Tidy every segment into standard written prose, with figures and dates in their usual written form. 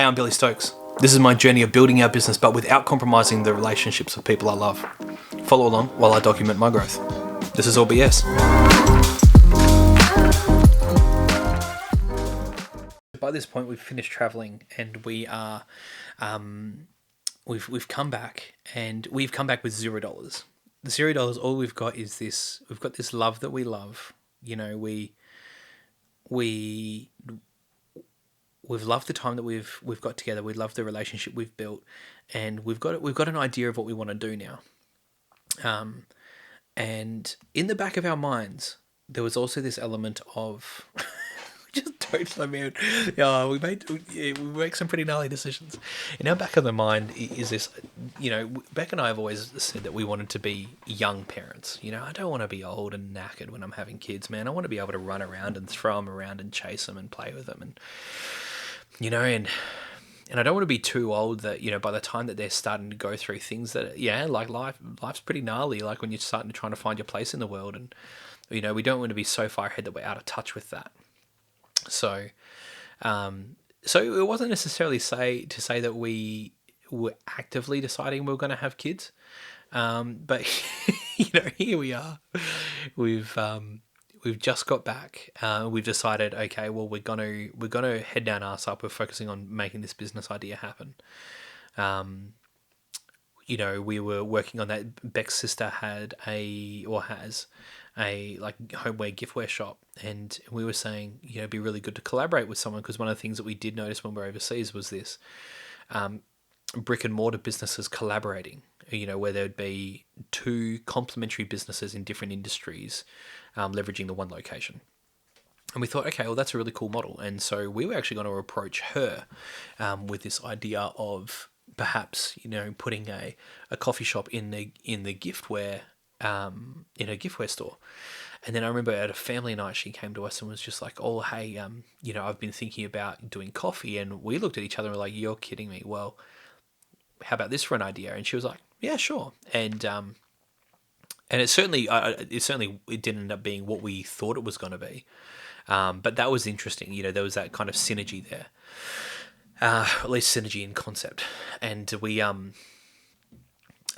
Hey, I'm Billy Stokes. This is my journey of building our business, but without compromising the relationships with people I love. Follow along while I document my growth. This is all BS. By this point, we've finished traveling, and we are, we've come back, and we've come back with $0. The $0. All we've got is this. We've got this love that we love. You know, we've loved the time that we've got together. We love the relationship we've built, and we've got an idea of what we want to do now. And in the back of our minds, there was also this element of just totally, man. Yeah, we make some pretty gnarly decisions. In our back of the mind is this, you know, Bec and I have always said that we wanted to be young parents. You know, I don't want to be old and knackered when I'm having kids, man. I want to be able to run around and throw them around and chase them and play with them, and you know, and I don't want to be too old that, you know, by the time that they're starting to go through things that, yeah, like life's pretty gnarly. Like when you're starting to trying to find your place in the world, and you know, we don't want to be so far ahead that we're out of touch with that. So, so it wasn't necessarily to say that we were actively deciding we were going to have kids, but you know, here we are. We've just got back. We've decided, okay, well, we're gonna head down arse up. We're focusing on making this business idea happen. You know, we were working on that. Beck's sister has a like homeware giftware shop, and we were saying, you know, it'd be really good to collaborate with someone, because one of the things that we did notice when we were overseas was this brick and mortar businesses collaborating. You know, where there'd be two complementary businesses in different industries leveraging the one location. And we thought, okay, well, that's a really cool model. And so we were actually going to approach her with this idea of perhaps, you know, putting a coffee shop in the giftware in a giftware store. And then I remember at a family night, she came to us and was just like, oh, hey, you know, I've been thinking about doing coffee. And we looked at each other and were like, you're kidding me. Well, how about this for an idea? And she was like, yeah, sure. And it certainly it didn't end up being what we thought it was going to be. But that was interesting. You know, there was that kind of synergy there, at least synergy in concept. And we,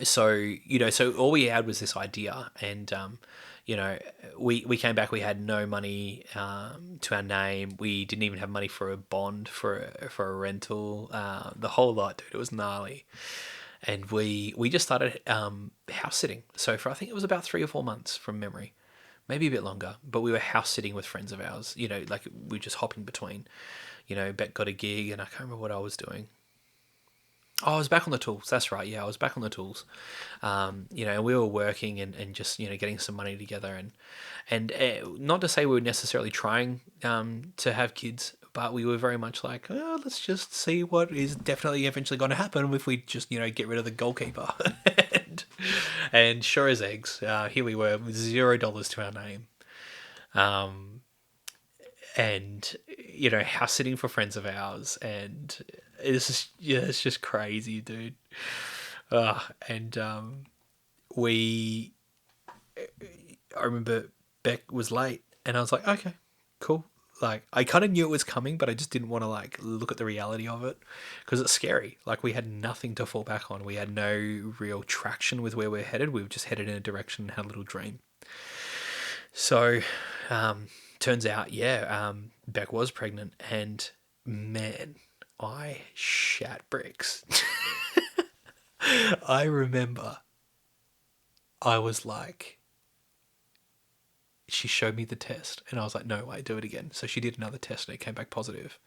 so, you know, so all we had was this idea, and, you know, we came back, we had no money to our name. We didn't even have money for a bond, for a rental, the whole lot, dude. It was gnarly. And we just started house sitting. So for, I think it was about 3 or 4 months from memory, maybe a bit longer, but we were house sitting with friends of ours, you know, like we were just hopping between, you know, Beck got a gig, and I can't remember what I was doing. Oh, I was back on the tools. That's right. Yeah, I was back on the tools. You know, we were working and just, you know, getting some money together, and not to say we were necessarily trying to have kids, but we were very much like, oh, let's just see what is definitely eventually going to happen if we just, you know, get rid of the goalkeeper. and sure as eggs, here we were with $0 to our name. And, you know, house sitting for friends of ours, and it's just crazy, dude. And I remember Beck was late, and I was like, okay, cool. Like, I kind of knew it was coming, but I just didn't want to, like, look at the reality of it, because it's scary. Like, we had nothing to fall back on. We had no real traction with where we're headed. We were just headed in a direction and had a little dream. So, turns out, yeah, Beck was pregnant, and man, I shat bricks. I remember I was like, she showed me the test, and I was like, no way, do it again. So she did another test, and it came back positive.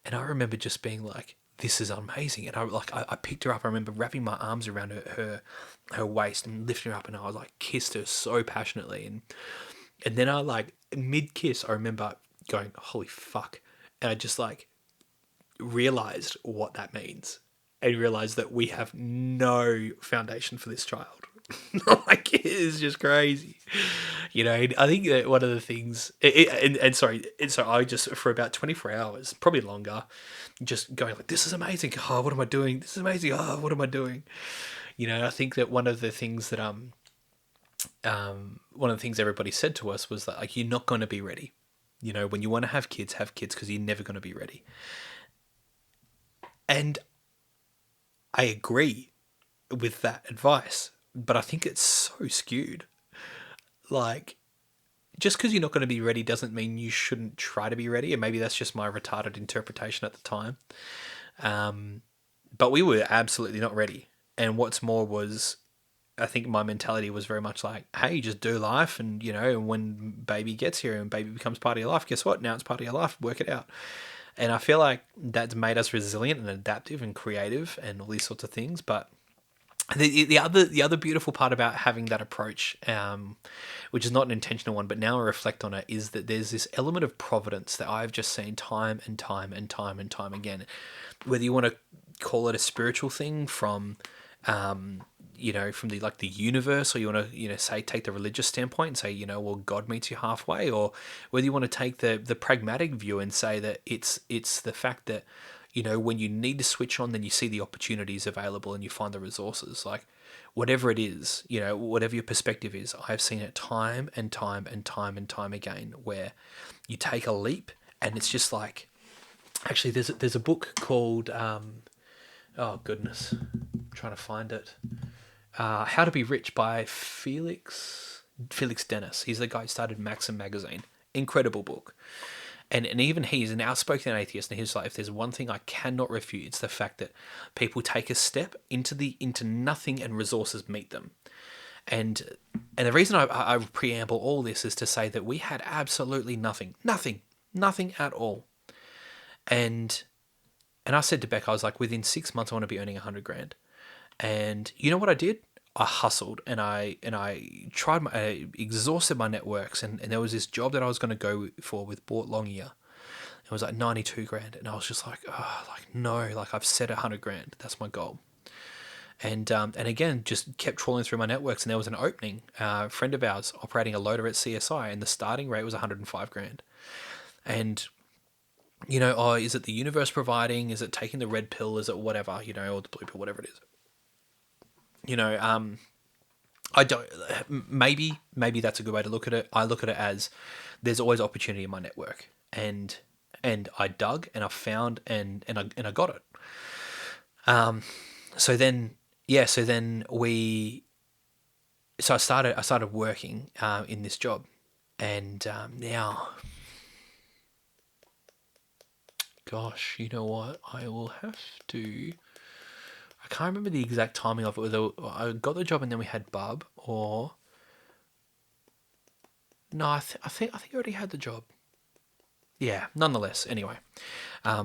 And I remember just being like, this is amazing. And I picked her up. I remember wrapping my arms around her waist and lifting her up, and I was like, kissed her so passionately. And then I, like, mid-kiss, I remember going, holy fuck. And I just, like, realised what that means, and realised that we have no foundation for this child. Like, it is just crazy. You know, I think that one of the things, so I just, for about 24 hours, probably longer, just going like, this is amazing. Oh, what am I doing? This is amazing. Oh, what am I doing? You know, I think that one of the things that, one of the things everybody said to us was that, like, you're not going to be ready. You know, when you want to have kids because you're never going to be ready. And I agree with that advice, but I think it's so skewed. Like, just because you're not going to be ready doesn't mean you shouldn't try to be ready. And maybe that's just my retarded interpretation at the time. But we were absolutely not ready. And what's more was, I think my mentality was very much like, hey, just do life. And, when baby gets here and baby becomes part of your life, guess what? Now it's part of your life. Work it out. And I feel like that's made us resilient and adaptive and creative and all these sorts of things. But the other beautiful part about having that approach, which is not an intentional one, but now I reflect on it, is that there's this element of providence that I've just seen time and time and time and time again. Whether you want to call it a spiritual thing from, from the universe, or you want to say take the religious standpoint and say well, God meets you halfway, or whether you want to take the pragmatic view and say that it's the fact that when you need to switch on, then you see the opportunities available and you find the resources. Like, whatever it is, whatever your perspective is, I've seen it time and time and time and time again where you take a leap and it's just like, actually, there's a book called, oh goodness, I'm trying to find it. How to Be Rich by Felix Dennis. He's the guy who started Maxim magazine. Incredible book. And even he's an outspoken atheist, and he's like, if there's one thing I cannot refute, it's the fact that people take a step into nothing and resources meet them. And the reason I preamble all this is to say that we had absolutely nothing at all. And I said to Bec, I was like, within 6 months, I want to be earning 100 grand. And you know what I did? I hustled and I tried I exhausted my networks, and there was this job that I was going to go for with Bort Longyear. It was like 92 grand, and I was just like, oh, like no, like I've set 100 grand. That's my goal. And again, just kept trawling through my networks, and there was an opening. A friend of ours operating a loader at CSI, and the starting rate was 105 grand. And oh, is it the universe providing? Is it taking the red pill? Is it whatever? Or the blue pill, whatever it is. I don't. Maybe that's a good way to look at it. I look at it as there's always opportunity in my network, and I dug and I found and I got it. So then I started working in this job, and now, gosh, you know what? I will have to. I can't remember the exact timing of it. Whether I got the job and then we had Bub, or no, I think I already had the job. Yeah, nonetheless. Anyway, I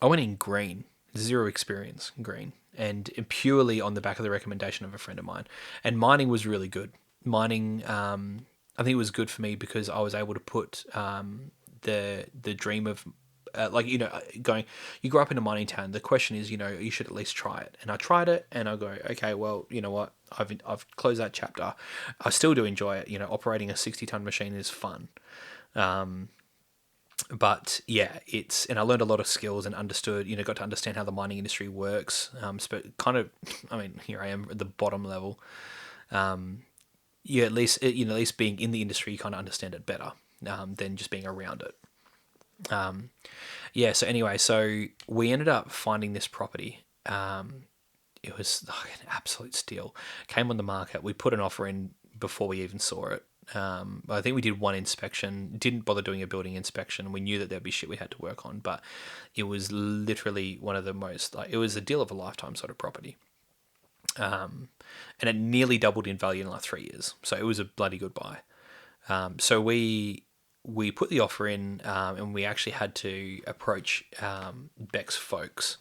went in green, zero experience green, and purely on the back of the recommendation of a friend of mine. And mining was really good. Mining, I think it was good for me because I was able to put the dream of going, you grow up in a mining town. The question is, you should at least try it. And I tried it, and I go, okay, well, you know what? I've closed that chapter. I still do enjoy it. Operating a 60-ton machine is fun. But yeah, and I learned a lot of skills and understood, got to understand how the mining industry works. But kind of, I mean, here I am at the bottom level. At least being in the industry, you kind of understand it better than just being around it. So anyway, so we ended up finding this property. It was like an absolute steal. Came on the market. We put an offer in before we even saw it. I think we did one inspection, didn't bother doing a building inspection. We knew that there'd be shit we had to work on, but it was literally one of the most, it was a deal of a lifetime sort of property. And it nearly doubled in value in like 3 years. So it was a bloody good buy. So we put the offer in, and we actually had to approach Bec's folks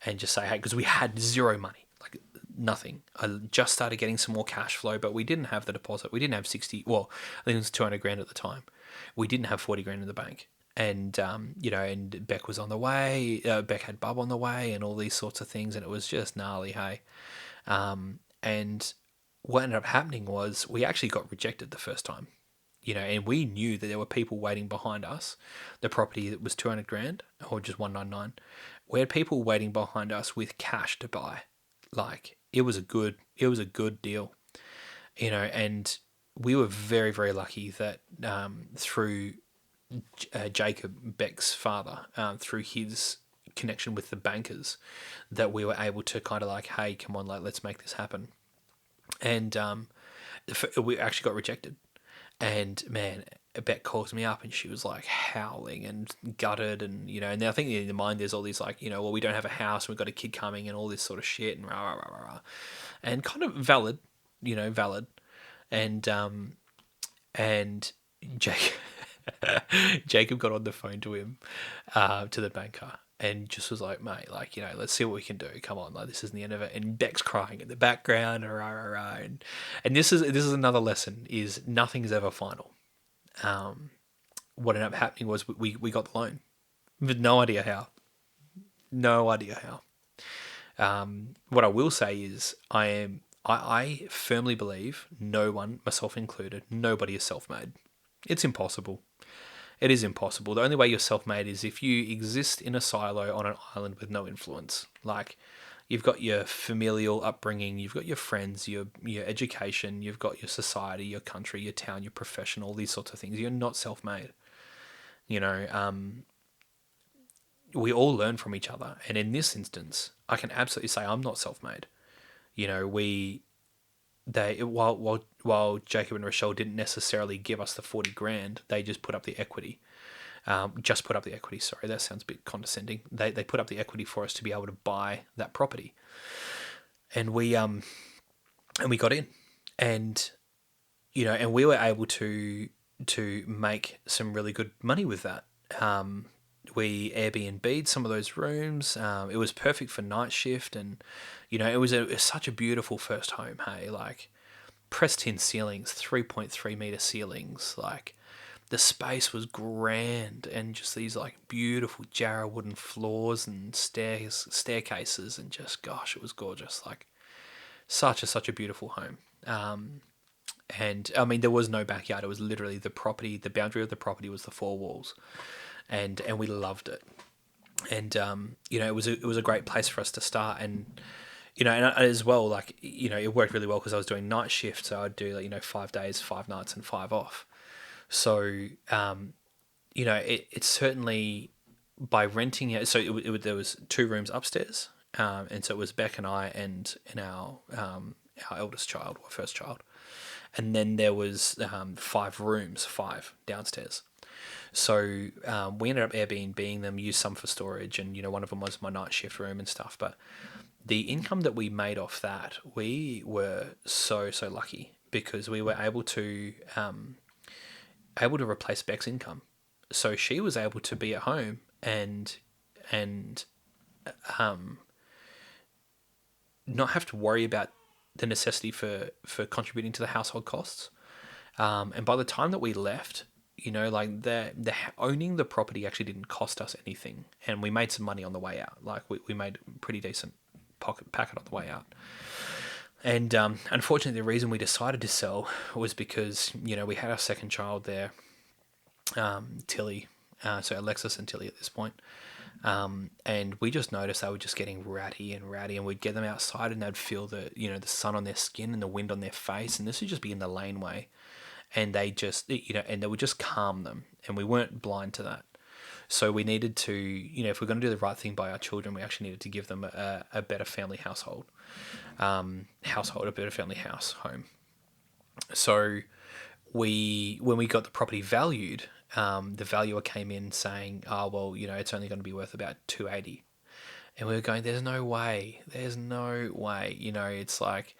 and just say, hey, because we had zero money, like nothing. I just started getting some more cash flow, but we didn't have the deposit. We didn't have 60, well, I think it was 200 grand at the time. We didn't have 40 grand in the bank. And, and Bec was on the way, Bec had Bub on the way and all these sorts of things. And it was just gnarly, hey. And what ended up happening was we actually got rejected the first time. And we knew that there were people waiting behind us. The property that was 200 grand or just 199. We had people waiting behind us with cash to buy. Like, it was a good deal, and we were very, very lucky that through Jacob, Bec's father, through his connection with the bankers that we were able to kind of like, hey, come on, like let's make this happen. And we actually got rejected. And man, Beck calls me up and she was like howling and gutted, and and I think in the mind there's all these like, well, we don't have a house and we've got a kid coming and all this sort of shit and rah rah rah rah, and kind of valid, valid, and and Jake, Jacob got on the phone to him, to the banker, and just was like, mate, like, let's see what we can do. Come on, like this isn't the end of it. And Beck's crying in the background, rah, rah, rah. And this is another lesson: is nothing's ever final. What ended up happening was we got the loan, with no idea how, no idea how. What I will say is I firmly believe no one, myself included, nobody is self-made. It's impossible. It is impossible. The only way you're self-made is if you exist in a silo on an island with no influence. Like, you've got your familial upbringing, you've got your friends, your education, you've got your society, your country, your town, your profession, all these sorts of things. You're not self-made. We all learn from each other. And in this instance, I can absolutely say I'm not self-made. While Jacob and Rochelle didn't necessarily give us the 40 grand, they just put up the equity. Sorry, that sounds a bit condescending. They put up the equity for us to be able to buy that property, and we got in, and and we were able to make some really good money with that. We Airbnb'd some of those rooms. It was perfect for night shift, and it was such a beautiful first home. Hey, like pressed tin ceilings, 3.3 meter ceilings, like. The space was grand, and just these like beautiful Jarrah wooden floors and staircases, and just, gosh, it was gorgeous. Like such a beautiful home. And I mean, there was no backyard. It was literally the property. The boundary of the property was the four walls, and we loved it. And it was a great place for us to start. And and as well, like it worked really well because I was doing night shift, so I'd do 5 days, 5 nights, and 5 off. So, it's certainly by renting it. So there was 2 rooms upstairs, and so it was Bec and I and our eldest child, or first child, and then there was 5 rooms, 5 downstairs. So we ended up Airbnb-ing them, used some for storage, and one of them was my night shift room and stuff. But the income that we made off that, we were so lucky because we were able to replace Beck's income. So she was able to be at home and not have to worry about the necessity for contributing to the household costs. And by the time that we left, like the owning the property actually didn't cost us anything, and we made some money on the way out. Like we made a pretty decent packet on the way out. And unfortunately, the reason we decided to sell was because we had our second child there, Tilly, so Alexis and Tilly at this point, and we just noticed they were just getting ratty, and we'd get them outside and they'd feel the sun on their skin and the wind on their face, and this would just be in the laneway, and they just and they would just calm them, and we weren't blind to that. So we needed to, if we're going to do the right thing by our children, we actually needed to give them a better family household. A better family home. So when we got the property valued, the valuer came in saying, "Oh well, it's only going to be worth about 280," and we were going, "There's no way. It's like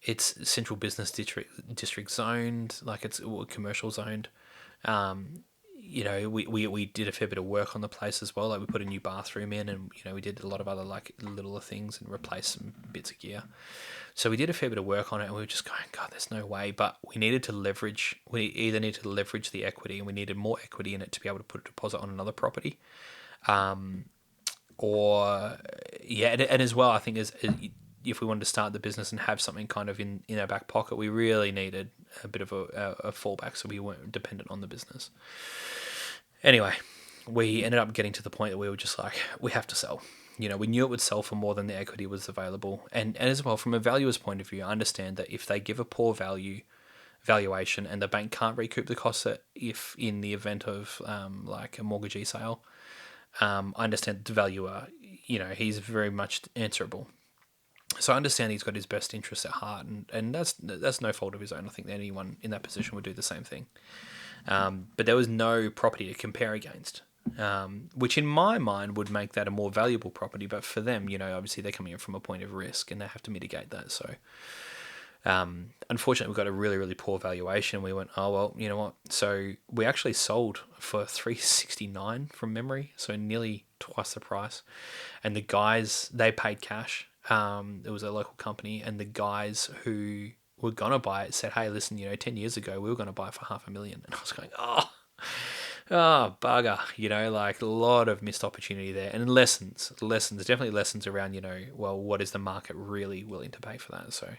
it's central business district zoned, like it's commercial zoned." We did a fair bit of work on the place as well. Like we put a new bathroom in, and we did a lot of other like littler things and replaced some bits of gear. So we did a fair bit of work on it, and we were just going, God, there's no way. But we needed to leverage. We either needed to leverage the equity, and we needed more equity in it to be able to put a deposit on another property, and as well, I think as if we wanted to start the business and have something kind of in our back pocket, we really needed a bit of a fallback, so we weren't dependent on the business. Anyway, we ended up getting to the point that we were just like, we have to sell. We knew it would sell for more than the equity was available. And as well, from a valuer's point of view, I understand that if they give a poor valuation and the bank can't recoup the costs if in the event of like a mortgagee sale, I understand the valuer, he's very much answerable. So I understand he's got his best interests at heart, and that's no fault of his own. I think that anyone in that position would do the same thing. But there was no property to compare against, which in my mind would make that a more valuable property. But for them, obviously they're coming in from a point of risk and they have to mitigate that. So unfortunately, we got a really, really poor valuation. We went, oh, well, you know what? So we actually sold for 369 from memory, so nearly twice the price. And the guys, they paid cash. It was a local company, and the guys who were going to buy it said, hey, listen, 10 years ago, we were going to buy it for $500,000. And I was going, bugger, like a lot of missed opportunity there. And lessons, definitely lessons around, well, what is the market really willing to pay for that? So,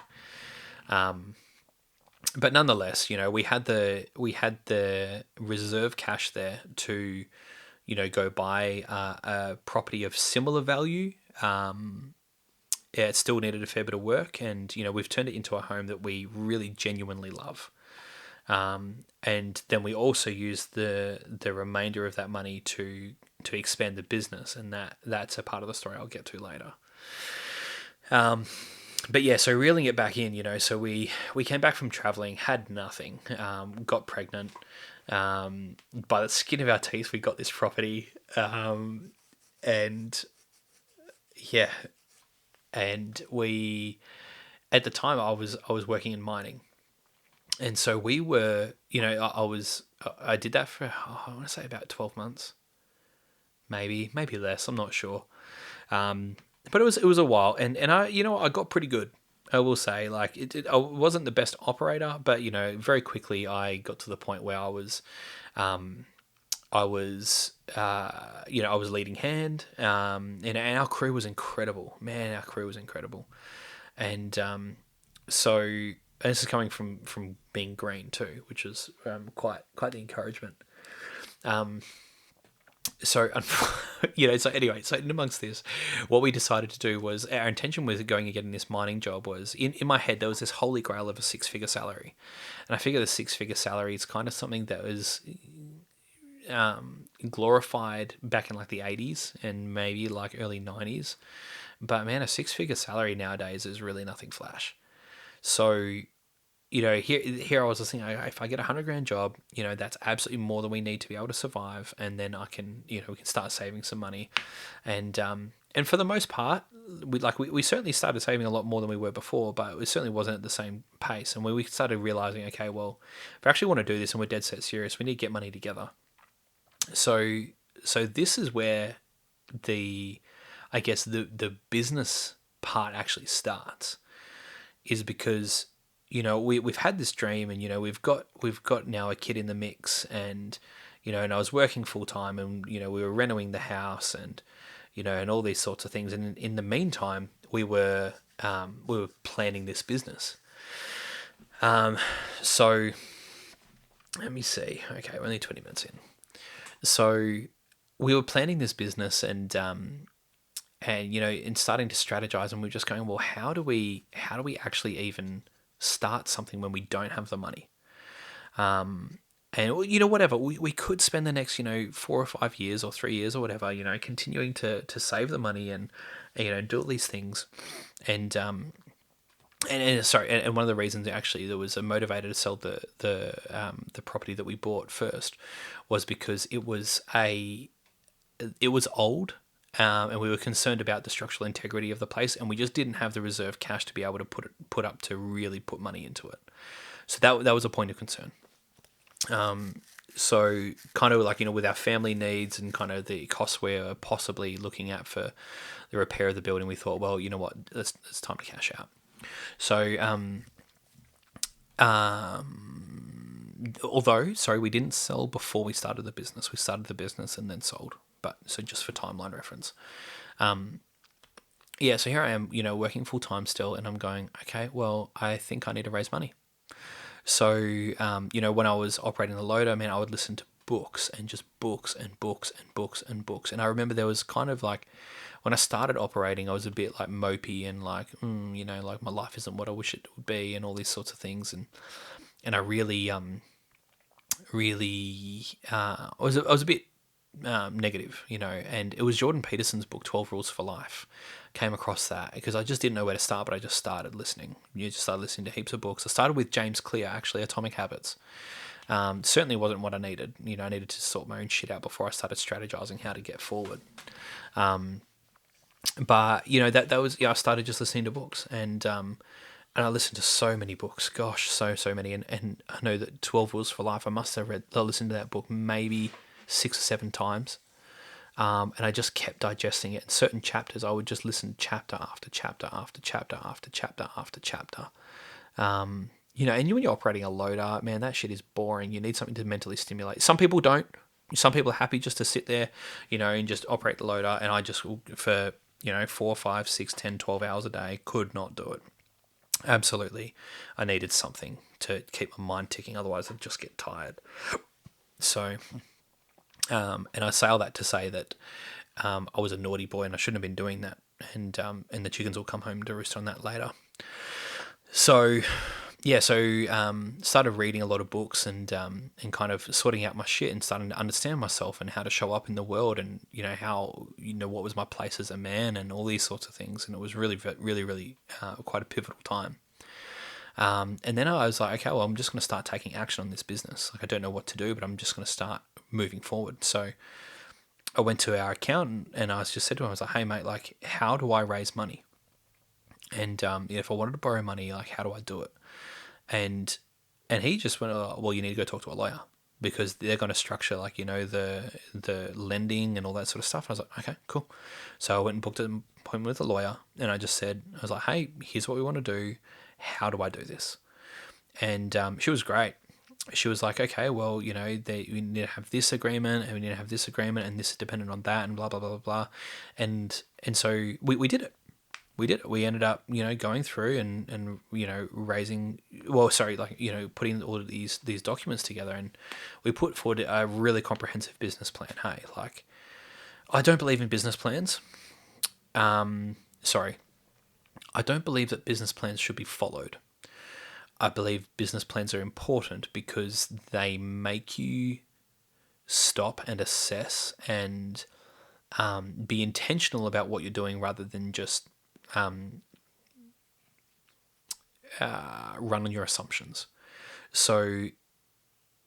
but nonetheless, we had the reserve cash there to, go buy a property of similar value. Yeah, it still needed a fair bit of work, and we've turned it into a home that we really genuinely love. And then we also used the remainder of that money to expand the business, and that's a part of the story I'll get to later. But yeah, so reeling it back in, so we came back from traveling, had nothing, got pregnant. By the skin of our teeth, we got this property, and yeah, and we, at the time, I was working in mining, and so we were, I did that for, I want to say about 12 months, maybe less, I'm not sure. But it was a while, and I, I got pretty good. I will say, like, I wasn't the best operator, but very quickly I got to the point where I was I was leading hand, and our crew was incredible. Man, our crew was incredible, and so and this is coming from being green too, which is quite the encouragement. So so anyway, so in amongst this, what we decided to do was, our intention was going and getting this mining job was, in my head there was this holy grail of a 6-figure salary, and I figure the 6-figure salary is kind of something that was glorified back in like the 80s and maybe like early 90s, but man, a 6-figure salary nowadays is really nothing flash. So here I was just thinking, if I get $100,000 job, that's absolutely more than we need to be able to survive, and then I can, we can start saving some money, and for the most part, we certainly started saving a lot more than we were before, but it certainly wasn't at the same pace. And when we started realizing, okay, well, if we actually want to do this and we're dead set serious, we need to get money together. So this is where I guess the business part actually starts, is because we've had this dream, and we've got now a kid in the mix, and and I was working full time, and we were renovating the house, and and all these sorts of things, and in the meantime we were planning this business. So let me see. Okay, we're only 20 minutes in. So we were planning this business, and starting to strategize, and we were just going, well, how do we actually even start something when we don't have the money? And whatever, we could spend the next 4 or 5 years or 3 years or whatever, continuing to save the money, and do all these things, and and one of the reasons actually that was a motivator to sell the property that we bought first was because it was old, and we were concerned about the structural integrity of the place, and we just didn't have the reserve cash to be able to put up to really put money into it. So that was a point of concern. So kind of like, with our family needs and kind of the costs we're possibly looking at for the repair of the building, we thought, well, you know what, it's time to cash out. So, although, sorry, we didn't sell before we started the business. We started the business and then sold. But so just for timeline reference, yeah. So here I am, working full time still, and I'm going, okay, well, I think I need to raise money. So, when I was operating the loader, man, I would listen to books and just books and books and books and books. And I remember there was kind of like, when I started operating, I was a bit like mopey and like, like my life isn't what I wish it would be, and all these sorts of things. And I really, I was a bit negative, and it was Jordan Peterson's book, 12 Rules for Life. Came across that because I just didn't know where to start, but I just started listening. You just started listening to heaps of books. I started with James Clear, actually, Atomic Habits. Certainly wasn't what I needed. I needed to sort my own shit out before I started strategizing how to get forward. But that was, I started just listening to books, and I listened to so many books. Gosh, so many. And I know that 12 Rules for Life, I must have listened to that book maybe 6 or 7 times. And I just kept digesting it. In certain chapters, I would just listen chapter after chapter after chapter after chapter after chapter. And when you're operating a loader, man, that shit is boring. You need something to mentally stimulate. Some people don't. Some people are happy just to sit there, and just operate the loader. And I just, for, 4, 5, 6, 10, 12 hours a day, could not do it. Absolutely. I needed something to keep my mind ticking. Otherwise, I'd just get tired. So, and I say all that to say that I was a naughty boy and I shouldn't have been doing that. And the chickens will come home to roost on that later. So, started reading a lot of books and kind of sorting out my shit and starting to understand myself and how to show up in the world and, how, what was my place as a man and all these sorts of things. And it was really, really, really quite a pivotal time. And then I was like, okay, well, I'm just going to start taking action on this business. Like, I don't know what to do, but I'm just going to start moving forward. So I went to our accountant and I just said to him, I was like, hey, mate, like, how do I raise money? And if I wanted to borrow money, like, how do I do it? And he just went, oh, well, you need to go talk to a lawyer because they're going to structure, like, the lending and all that sort of stuff. And I was like, okay, cool. So I went and booked an appointment with a lawyer and I just said, I was like, hey, here's what we want to do. How do I do this? And she was great. She was like, okay, well, we need to have this agreement and we need to have this agreement and this is dependent on that and blah, blah, blah, blah, blah. And so we did it. We ended up, going through and raising, putting all of these documents together, and we put forward a really comprehensive business plan. Hey, like, I don't believe in business plans. I don't believe that business plans should be followed. I believe business plans are important because they make you stop and assess and be intentional about what you're doing rather than just run on your assumptions. So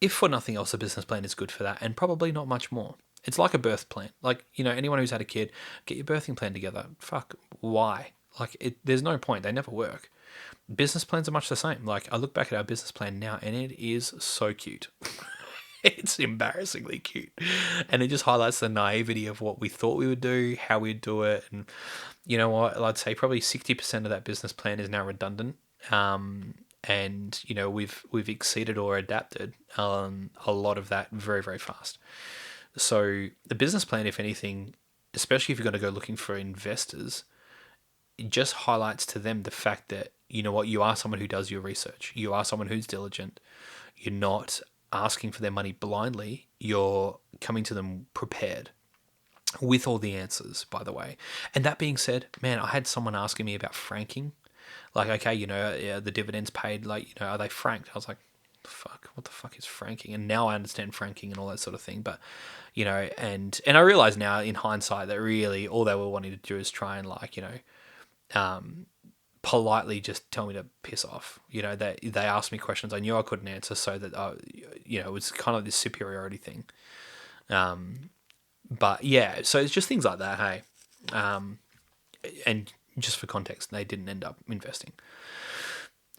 if for nothing else, a business plan is good for that and probably not much more. It's like a birth plan. Like, anyone who's had a kid, get your birthing plan together. Fuck, why? Like, there's no point. They never work. Business plans are much the same. Like, I look back at our business plan now and it is so cute. It's embarrassingly cute. And it just highlights the naivety of what we thought we would do, how we'd do it. And you know what? I'd say probably 60% of that business plan is now redundant. And we've exceeded or adapted a lot of that very, very fast. So the business plan, if anything, especially if you're going to go looking for investors, it just highlights to them the fact that, you are someone who does your research. You are someone who's diligent. You're not asking for their money blindly. You're coming to them prepared with all the answers, by the way. And that being said, man, I had someone asking me about franking. Like, okay, the dividends paid, like, are they franked? I was like, fuck, what the fuck is franking? And now I understand franking and all that sort of thing. But, and I realize now in hindsight that really all they were wanting to do is try and, like, politely just tell me to piss off. They asked me questions I knew I couldn't answer, so that, it was kind of this superiority thing. But yeah, so it's just things like that, hey. And just for context, they didn't end up investing.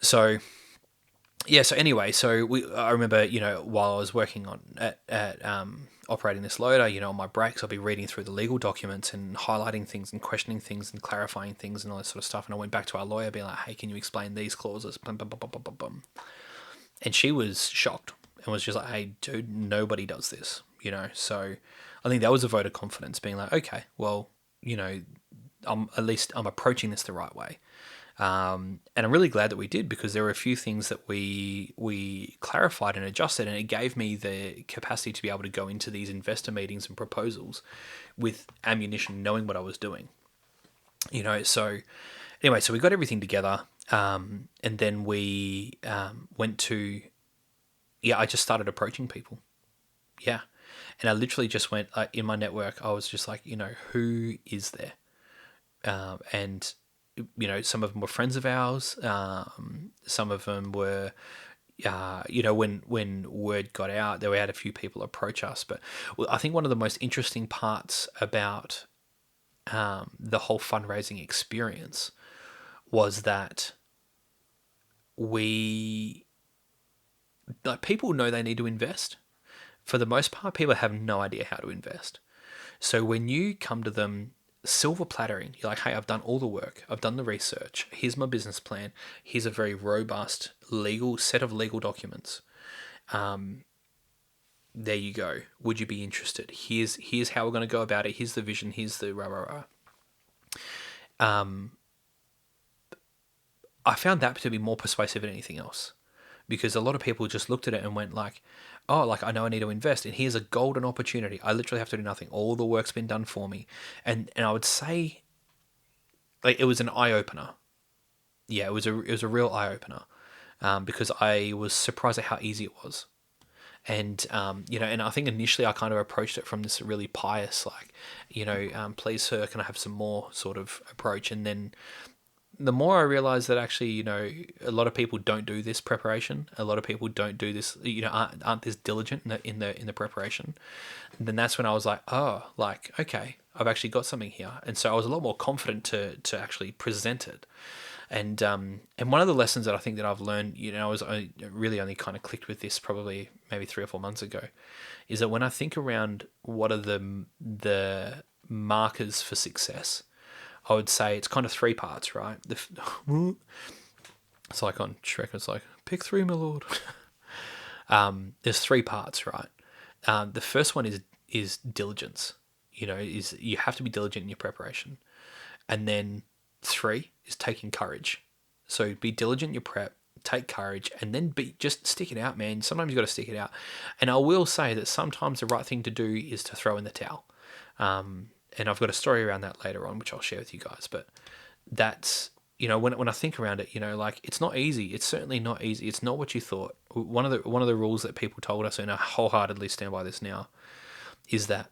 So yeah, so anyway, I remember, while I was working on at operating this loader, on my breaks, I'll be reading through the legal documents and highlighting things and questioning things and clarifying things and all that sort of stuff. And I went back to our lawyer being like, hey, can you explain these clauses? Bum, bum, bum, bum, bum, bum. And she was shocked and was just like, hey, dude, nobody does this, So I think that was a vote of confidence, being like, okay, well, I'm approaching this the right way. And I'm really glad that we did, because there were a few things that we clarified and adjusted, and it gave me the capacity to be able to go into these investor meetings and proposals with ammunition, knowing what I was doing. So anyway, so we got everything together, and then we went to, I just started approaching people. Yeah. And I literally just went in my network. I was just like, who is there? And some of them were friends of ours. Some of them were, when word got out, we had a few people approach us. But I think one of the most interesting parts about the whole fundraising experience was that people know they need to invest. For the most part, people have no idea how to invest. So when you come to them silver plattering, you're like, hey, I've done all the work. I've done the research. Here's my business plan. Here's a very robust set of legal documents. There you go. Would you be interested? Here's how we're going to go about it. Here's the vision. Here's the rah, rah, rah. I found that to be more persuasive than anything else, because a lot of people just looked at it and went like, oh, like I know I need to invest, and here's a golden opportunity. I literally have to do nothing. All the work's been done for me. And I would say, like, it was an eye opener. Yeah, it was a real eye opener, because I was surprised at how easy it was. And and I think initially I kind of approached it from this really pious, like, please sir, can I have some more sort of approach. And then the more I realized that actually, a lot of people don't do this preparation. A lot of people don't do this, aren't this diligent in the preparation. And then that's when I was like, oh, like, okay, I've actually got something here. And so I was a lot more confident to actually present it. And one of the lessons that I think that I've learned, I was really only kind of clicked with this probably maybe 3 or 4 months ago, is that when I think around what are the markers for success, I would say it's kind of 3 parts, right? It's like on Shrek, it's like, pick 3, my lord. There's 3 parts, right? The first one is diligence. Is you have to be diligent in your preparation. And then 3 is taking courage. So be diligent in your prep, take courage, and then just stick it out, man. Sometimes you got to stick it out. And I will say that sometimes the right thing to do is to throw in the towel. And I've got a story around that later on, which I'll share with you guys. But that's, when I think around it, like, it's not easy. It's certainly not easy. It's not what you thought. One of the rules that people told us, and I wholeheartedly stand by this now, is that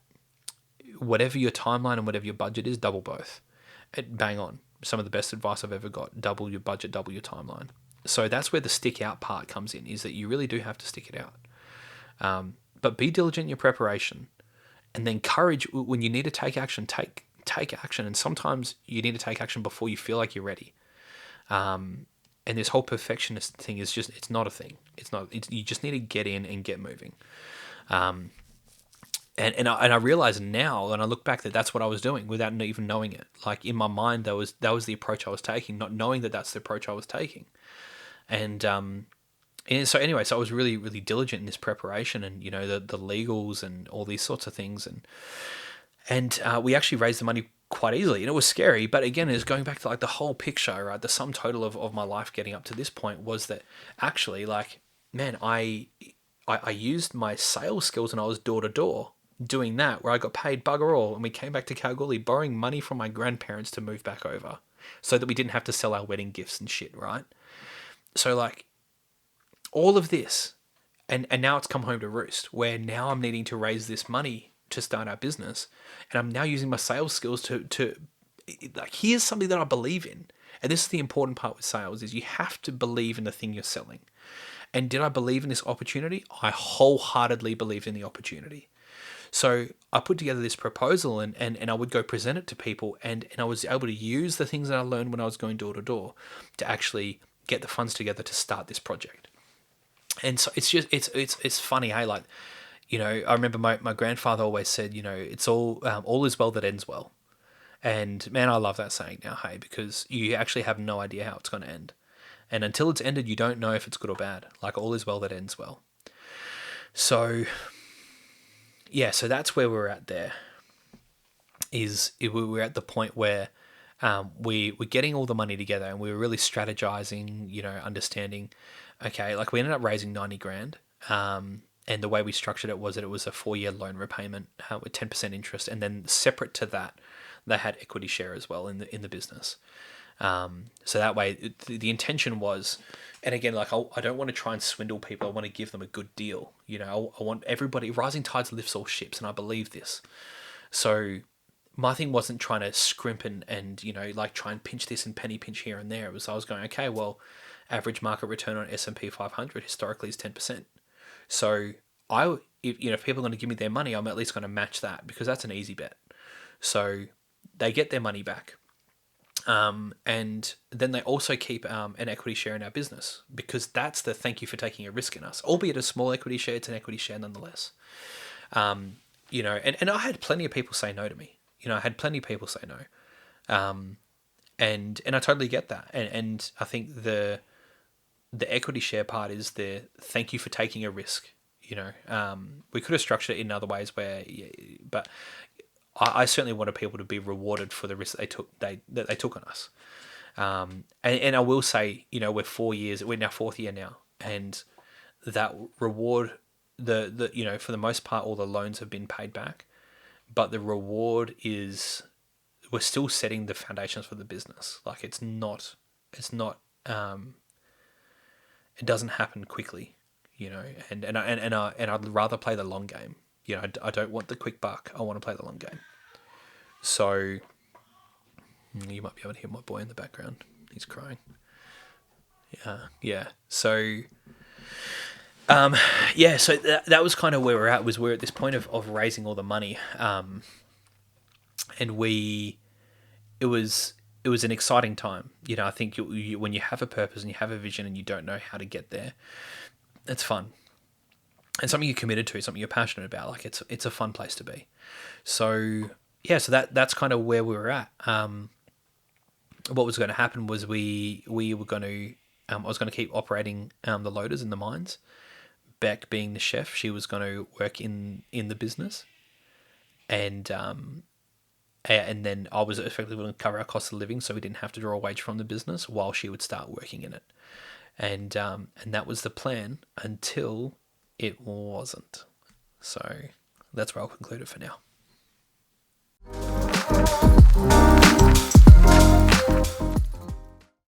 whatever your timeline and whatever your budget is, double both. Bang on. Some of the best advice I've ever got. Double your budget, double your timeline. So that's where the stick out part comes in, is that you really do have to stick it out. But be diligent in your preparation. And then courage, when you need to take action, take action. And sometimes you need to take action before you feel like you're ready. And this whole perfectionist thing is just, it's not a thing. You just need to get in and get moving. And I realize now, when I look back, that that's what I was doing without even knowing it. Like, in my mind, that was the approach I was taking, not knowing that that's the approach I was taking. And so anyway, so I was really, really diligent in this preparation, and the legals and all these sorts of things, and we actually raised the money quite easily, and it was scary. But again, it's going back to like the whole picture, right? The sum total of my life getting up to this point was that actually, like, man, I used my sales skills, and I was door to door doing that, where I got paid bugger all, and we came back to Kalgoorlie borrowing money from my grandparents to move back over, so that we didn't have to sell our wedding gifts and shit, right? So like, all of this, and now it's come home to roost, where now I'm needing to raise this money to start our business, and I'm now using my sales skills to like, here's something that I believe in. And this is the important part with sales, is you have to believe in the thing you're selling. And did I believe in this opportunity? I wholeheartedly believed in the opportunity. So I put together this proposal, and I would go present it to people, and I was able to use the things that I learned when I was going door to door to actually get the funds together to start this project. And so it's just, it's funny, hey, like, I remember my grandfather always said, it's all is well that ends well. And man, I love that saying now, hey, because you actually have no idea how it's going to end. And until it's ended, you don't know if it's good or bad. Like, all is well that ends well. So yeah, so that's where we're at there. We're at the point where we're getting all the money together, and we were really strategizing, understanding, okay, like, we ended up raising 90 grand. And the way we structured it was that it was a 4-year loan repayment with 10% interest. And then separate to that, they had equity share as well in the business. So that way, the intention was, and again, like I don't want to try and swindle people. I want to give them a good deal. You know, I want everybody. Rising tides lifts all ships, and I believe this. So my thing wasn't trying to scrimp and like try and pinch this and penny pinch here and there. It was I was going, okay, well, average market return on S&P 500 historically is 10%. So if people are going to give me their money, I'm at least going to match that because that's an easy bet. So they get their money back. And then they also keep an equity share in our business because that's the thank you for taking a risk in us, albeit a small equity share. It's an equity share nonetheless. And I had plenty of people say no to me. I had plenty of people say no, and I totally get that. And I think the equity share part is the thank you for taking a risk. We could have structured it in other ways but I certainly wanted people to be rewarded for the risk that they took on us. And I will say, we're 4 years, we're now 4th year now, and that reward, for the most part, all the loans have been paid back, but the reward is we're still setting the foundations for the business. Like it's not, it doesn't happen quickly, and I'd rather play the long game. I don't want the quick buck. I want to play the long game. So you might be able to hear my boy in the background. He's crying. Yeah. So, so that was kind of where we're at. We're at this point of raising all the money, and it was an exciting time. I think when you have a purpose and you have a vision and you don't know how to get there, it's fun. And something you're committed to, something you're passionate about. Like it's a fun place to be. So that's kind of where we were at. What was going to happen was we were going to I was going to keep operating the loaders in the mines. Bec being the chef, she was going to work in the business, and then I was effectively going to cover our cost of living, so we didn't have to draw a wage from the business while she would start working in it, and that was the plan until it wasn't. So that's where I'll conclude it for now.